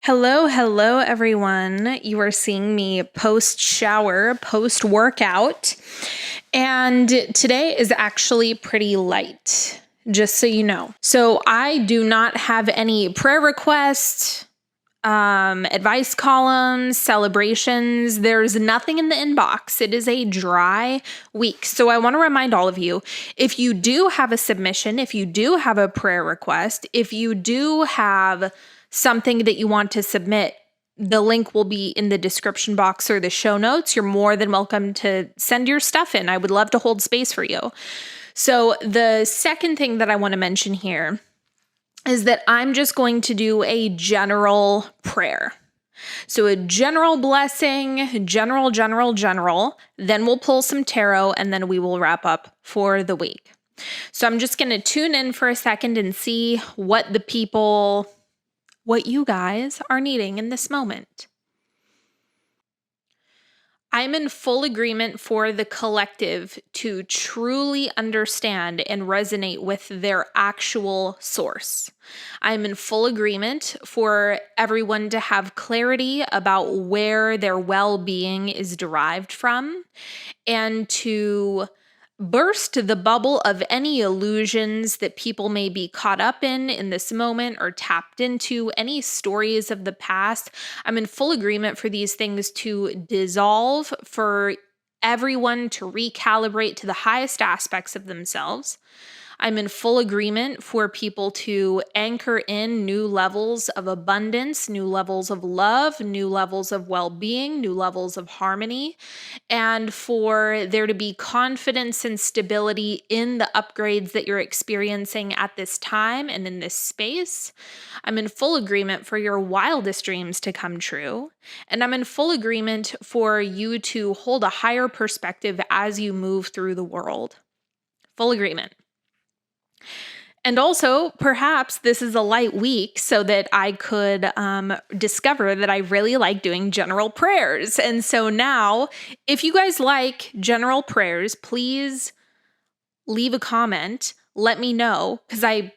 Hello, everyone. You are seeing me post-shower, post-workout, and today is actually pretty light, just so you know. So I do not have any prayer requests, advice columns, celebrations. There's nothing in the inbox. It is a dry week. So I want to remind all of you, if you do have a submission, if you do have a prayer request, if you do have something that you want to submit, the link will be in the description box or the show notes. You're more than welcome to send your stuff in. I would love to hold space for you. So the second thing that I want to mention here is that I'm just going to do a general prayer. So a general blessing, general. Then we'll pull some tarot and then we will wrap up for the week. So I'm just going to tune in for a second and see what you guys are needing in this moment. I'm in full agreement for the collective to truly understand and resonate with their actual source. I'm in full agreement for everyone to have clarity about where their well-being is derived from and to burst the bubble of any illusions that people may be caught up in this moment or tapped into, any stories of the past. I'm in full agreement for these things to dissolve, for everyone to recalibrate to the highest aspects of themselves. I'm in full agreement for people to anchor in new levels of abundance, new levels of love, new levels of well-being, new levels of harmony, and for there to be confidence and stability in the upgrades that you're experiencing at this time and in this space. I'm in full agreement for your wildest dreams to come true, and I'm in full agreement for you to hold a higher perspective as you move through the world. Full agreement. And also, perhaps this is a light week so that I could discover that I really like doing general prayers. And so now, if you guys like general prayers, please leave a comment. Let me know, because I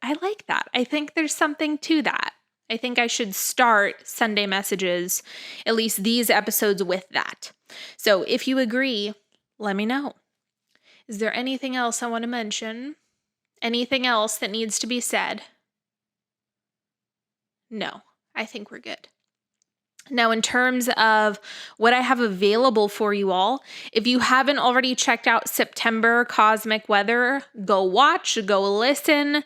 like that. I think there's something to that. I think I should start Sunday messages, at least these episodes, with that. So if you agree, let me know. Is there anything else I want to mention? Anything else that needs to be said? No, I think we're good. Now, in terms of what I have available for you all, if you haven't already checked out September Cosmic Weather, go watch, go listen.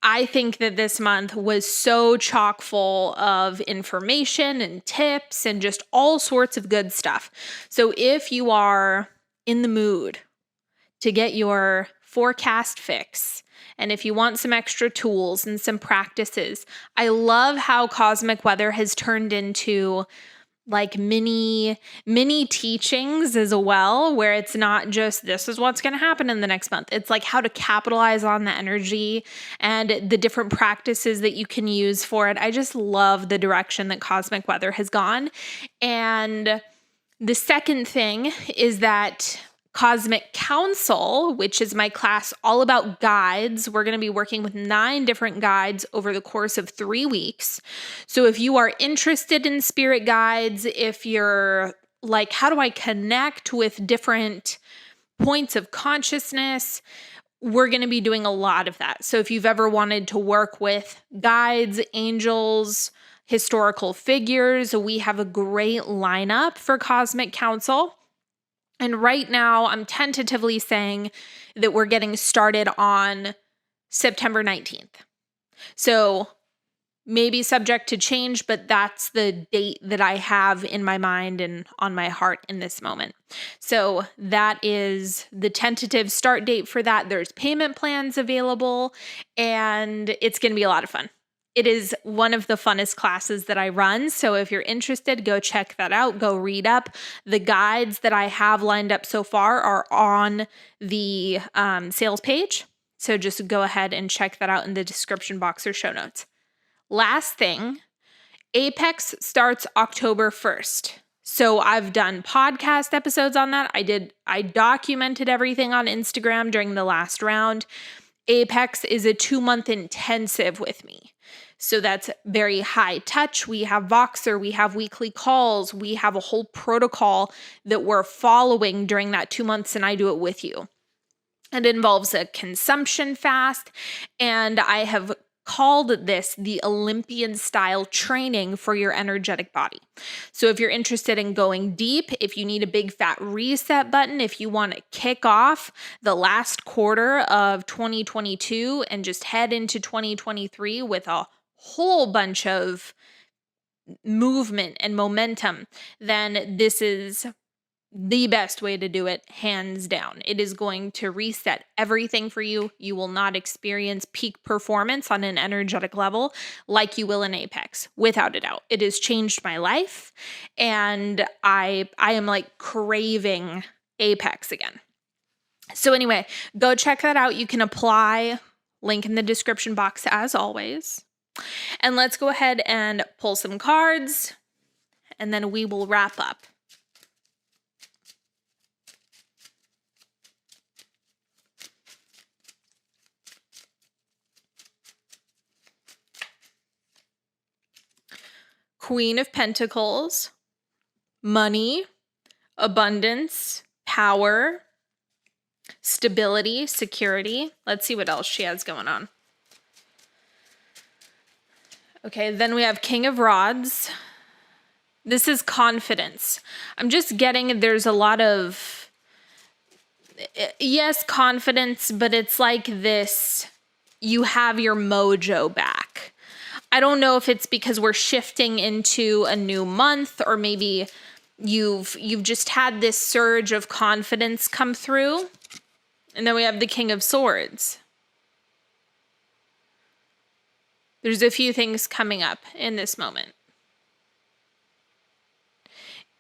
I think that this month was so chock full of information and tips and just all sorts of good stuff. So if you are in the mood to get your forecast fix, and if you want some extra tools and some practices, I love how Cosmic Weather has turned into like mini teachings as well, where it's not just this is what's going to happen in the next month. It's like how to capitalize on the energy and the different practices that you can use for it. I just love the direction that Cosmic Weather has gone. And the second thing is that Cosmic Council, which is my class all about guides. We're going to be working with 9 different guides over the course of 3 weeks. So if you are interested in spirit guides, if you're like, how do I connect with different points of consciousness? We're going to be doing a lot of that. So if you've ever wanted to work with guides, angels, historical figures, we have a great lineup for Cosmic Council. And right now, I'm tentatively saying that we're getting started on September 19th. So maybe subject to change, but that's the date that I have in my mind and on my heart in this moment. So that is the tentative start date for that. There's payment plans available, and it's going to be a lot of fun. It is one of the funnest classes that I run. So if you're interested, go check that out. Go read up. The guides that I have lined up so far are on the sales page. So just go ahead and check that out in the description box or show notes. Last thing, Apex starts October 1st. So I've done podcast episodes on that. I documented everything on Instagram during the last round. Apex is a 2-month intensive with me. So that's very high touch. We have Voxer, we have weekly calls, we have a whole protocol that we're following during that 2 months, and I do it with you. It involves a consumption fast, and I have called this the Olympian style training for your energetic body. So if you're interested in going deep, if you need a big fat reset button, if you want to kick off the last quarter of 2022 and just head into 2023 with a whole bunch of movement and momentum, then this is the best way to do it, hands down. It is going to reset everything for you. You will not experience peak performance on an energetic level like you will in Apex, without a doubt. It has changed my life, and I am like craving Apex again. So anyway, go check that out. You can apply, link in the description box as always. And let's go ahead and pull some cards, and then we will wrap up. Queen of Pentacles, money, abundance, power, stability, security. Let's see what else she has going on. Okay, then we have King of Rods. This is confidence. I'm just getting there's a lot of, yes, confidence, but it's like this, you have your mojo back. I don't know if it's because we're shifting into a new month, or maybe you've just had this surge of confidence come through. And then we have the King of Swords. There's a few things coming up in this moment.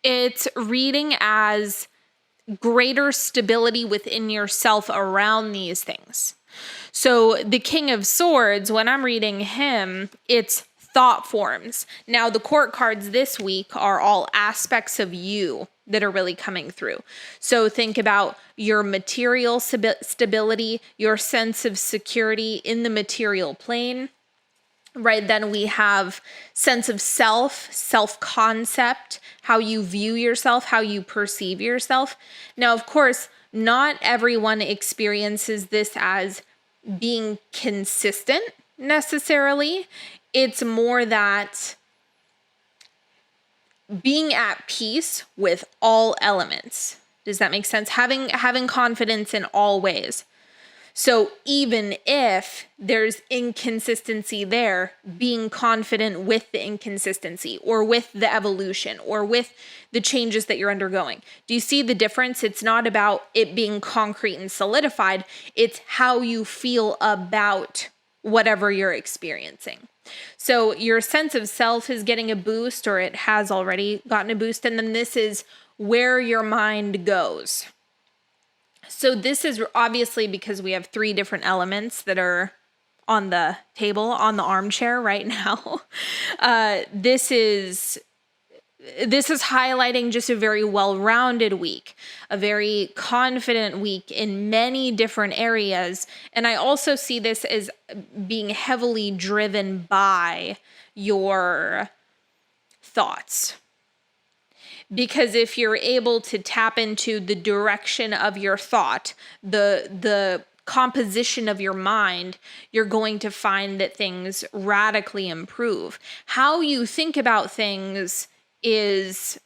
It's reading as greater stability within yourself around these things. So the King of Swords, when I'm reading him, it's thought forms. Now, the court cards this week are all aspects of you that are really coming through. So think about your material stability, your sense of security in the material plane. Right, then we have sense of self-concept, how you view yourself, how you perceive yourself. Now, of course, not everyone experiences this as being consistent necessarily. It's more that being at peace with all elements. Does that make sense? Having confidence in all ways. So even if there's inconsistency there, being confident with the inconsistency or with the evolution or with the changes that you're undergoing. Do you see the difference? It's not about it being concrete and solidified. It's how you feel about whatever you're experiencing. So your sense of self is getting a boost, or it has already gotten a boost. And then this is where your mind goes. So this is obviously because we have 3 different elements that are on the table, on the armchair right now. This is highlighting just a very well-rounded week, a very confident week in many different areas. And I also see this as being heavily driven by your thoughts. Because if you're able to tap into the direction of your thought, the composition of your mind, you're going to find that things radically improve. How you think about things it's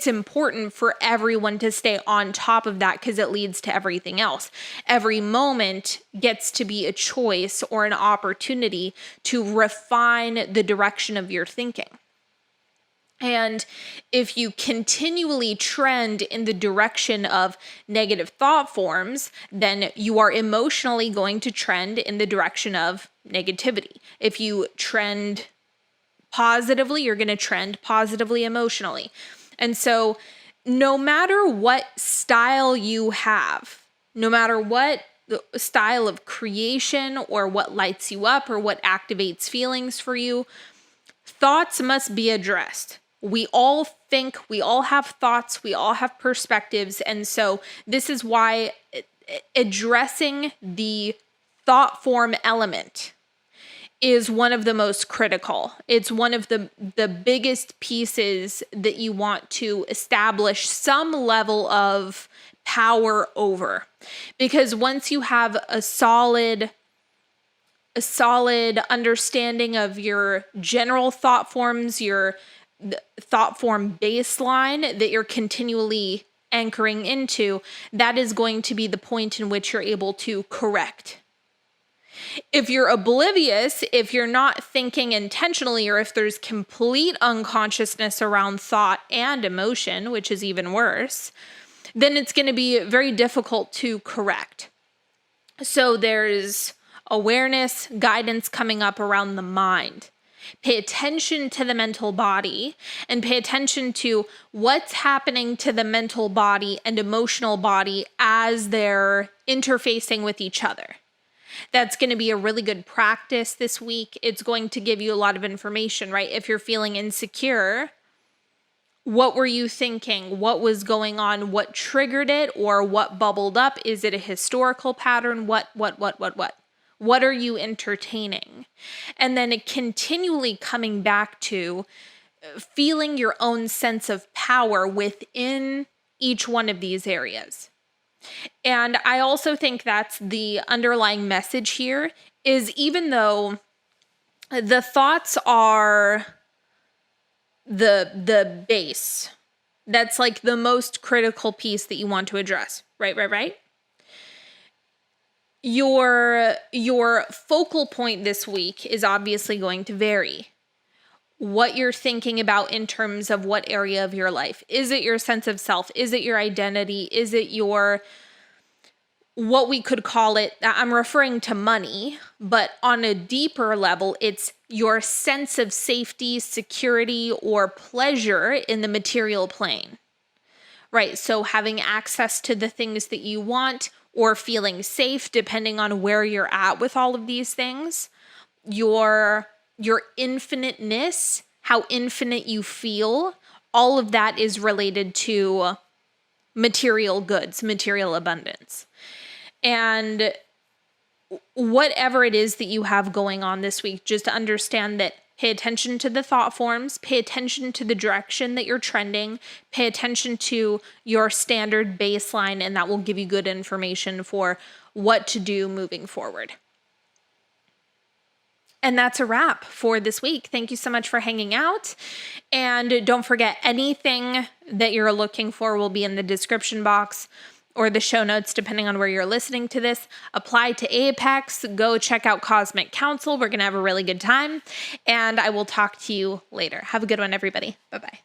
important for everyone to stay on top of that, because it leads to everything else. Every moment gets to be a choice or an opportunity to refine the direction of your thinking. And if you continually trend in the direction of negative thought forms, then you are emotionally going to trend in the direction of negativity. If you trend positively, you're going to trend positively emotionally. And so no matter what style you have, no matter what the style of creation or what lights you up or what activates feelings for you, thoughts must be addressed. We all think, we all have thoughts, we all have perspectives. And so this is why addressing the thought form element is one of the most critical. It's one of the biggest pieces that you want to establish some level of power over. Because once you have a solid understanding of your general thought forms, your thought form baseline that you're continually anchoring into, that is going to be the point in which you're able to correct. If you're oblivious, if you're not thinking intentionally, or if there's complete unconsciousness around thought and emotion, which is even worse, then it's going to be very difficult to correct. So there's awareness, guidance coming up around the mind. Pay attention to the mental body and pay attention to what's happening to the mental body and emotional body as they're interfacing with each other. That's going to be a really good practice this week. It's going to give you a lot of information, right? If you're feeling insecure, what were you thinking? What was going on? What triggered it or what bubbled up? Is it a historical pattern? What? What are you entertaining? And then continually coming back to feeling your own sense of power within each one of these areas. And I also think that's the underlying message here is even though the thoughts are the base, that's like the most critical piece that you want to address, right? Your focal point this week is obviously going to vary. What you're thinking about in terms of what area of your life. Is it your sense of self? Is it your identity? Is it your, what we could call it, I'm referring to money, but on a deeper level, it's your sense of safety, security, or pleasure in the material plane, right? So having access to the things that you want or feeling safe, depending on where you're at with all of these things, your infiniteness, how infinite you feel, all of that is related to material goods, material abundance. And whatever it is that you have going on this week, just to understand that pay attention to the thought forms, pay attention to the direction that you're trending, pay attention to your standard baseline, and that will give you good information for what to do moving forward. And that's a wrap for this week. Thank you so much for hanging out. And don't forget, anything that you're looking for will be in the description box or the show notes, depending on where you're listening to this. Apply to Apex. Go check out Cosmic Council. We're going to have a really good time. And I will talk to you later. Have a good one, everybody. Bye-bye.